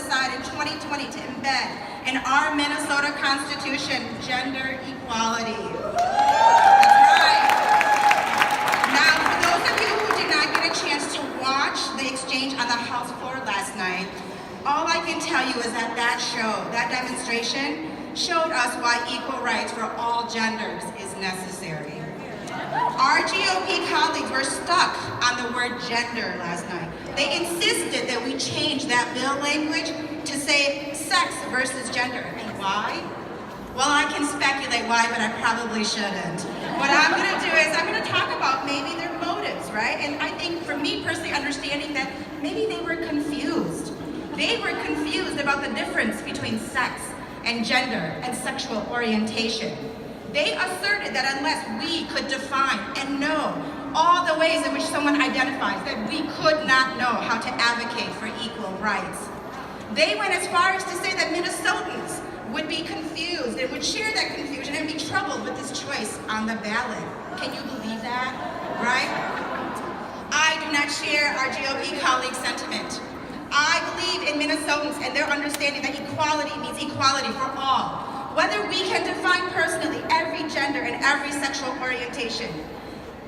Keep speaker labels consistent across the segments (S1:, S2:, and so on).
S1: decide in 2020 to embed in our Minnesota Constitution gender equality. That's right. Now, for those of you who did not get a chance to watch the exchange on the House floor last night, all I can tell you is that that demonstration showed us why equal rights for all genders is necessary. Our GOP colleagues were stuck on the word gender last night. They insisted that we change that bill language to say sex versus gender. And why? Well, I can speculate why, but I probably shouldn't. What I'm going to do is I'm going to talk about maybe their motives, right? And I think for me personally, understanding that maybe they were confused. They were confused about the difference between sex and gender and sexual orientation. They asserted that unless we could define and know all the ways in which someone identifies, that we could not know how to advocate for equal rights. They went as far as to say that Minnesotans would be confused and would share that confusion and be troubled with this choice on the ballot. Can you believe that, right? I do not share our GOP colleagues' sentiment. I believe in Minnesotans and their understanding that equality means equality for all. Whether we can define personally every gender and every sexual orientation.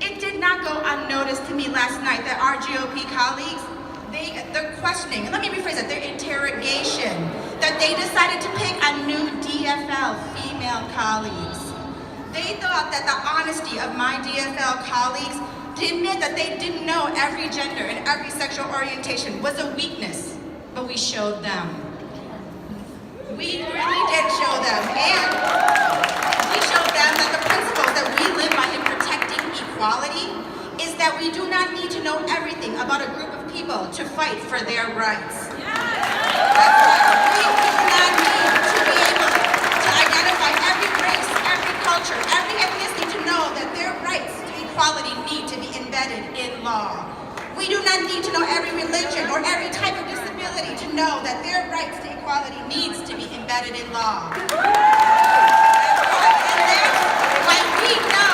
S1: It did not go unnoticed to me last night that our GOP colleagues, they're questioning, and let me rephrase that, their interrogation, that they decided to pick a new DFL female colleagues. They thought that the honesty of my DFL colleagues to admit that they didn't know every gender and every sexual orientation was a weakness, but we showed them. We really did show them, and we showed them that the principles that we live by in protecting equality is that we do not need to know everything about a group of people to fight for their rights. That's right. We do not need to be able to identify every race, every culture, every ethnicity to know that their rights to equality need to be embedded in law. We do not need to know every religion or every type of disability to know that their rights to equality needs to be embedded in law. That's right. And that's why we know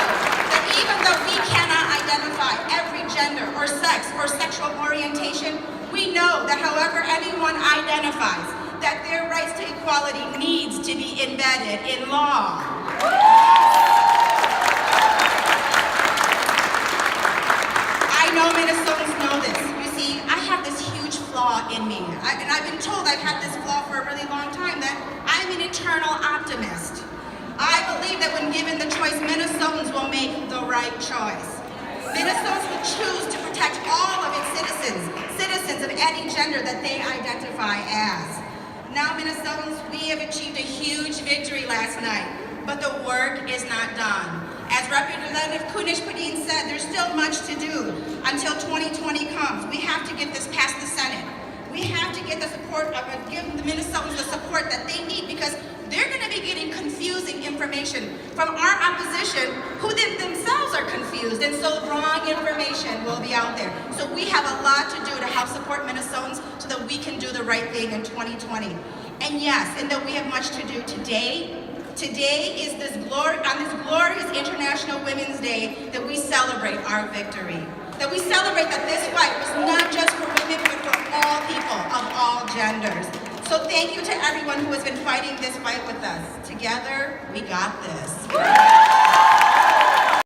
S1: that even though we cannot identify every gender or sex or sexual orientation, we know that however anyone identifies, that their rights to equality needs to be embedded in law. I know Minnesotans know this. You see, I have this huge flaw in me. And I've been told I've had this flaw for a really long time, that I'm an eternal optimist. I believe that when given the choice, Minnesotans will make the right choice. Minnesotans will choose to protect all of its citizens of any gender that they identify as. Now, Minnesotans, we have achieved a huge victory last night, but the work is not done. As Representative Kunesh-Podein said, there's still much to do until 2020 comes. We have to get this past the Senate. We have to get the support give the Minnesotans the support that they need, because they're going to be getting confusing information from our opposition, who themselves are confused, and so wrong information will be out there. So we have a lot to do to help support Minnesotans so that we can do the right thing in 2020. And yes, and that we have much to do today. Today is on this glorious International Women's Day that we celebrate our victory. That we celebrate that this fight was not just for women, but for all people of all genders. So thank you to everyone who has been fighting this fight with us. Together, we got this.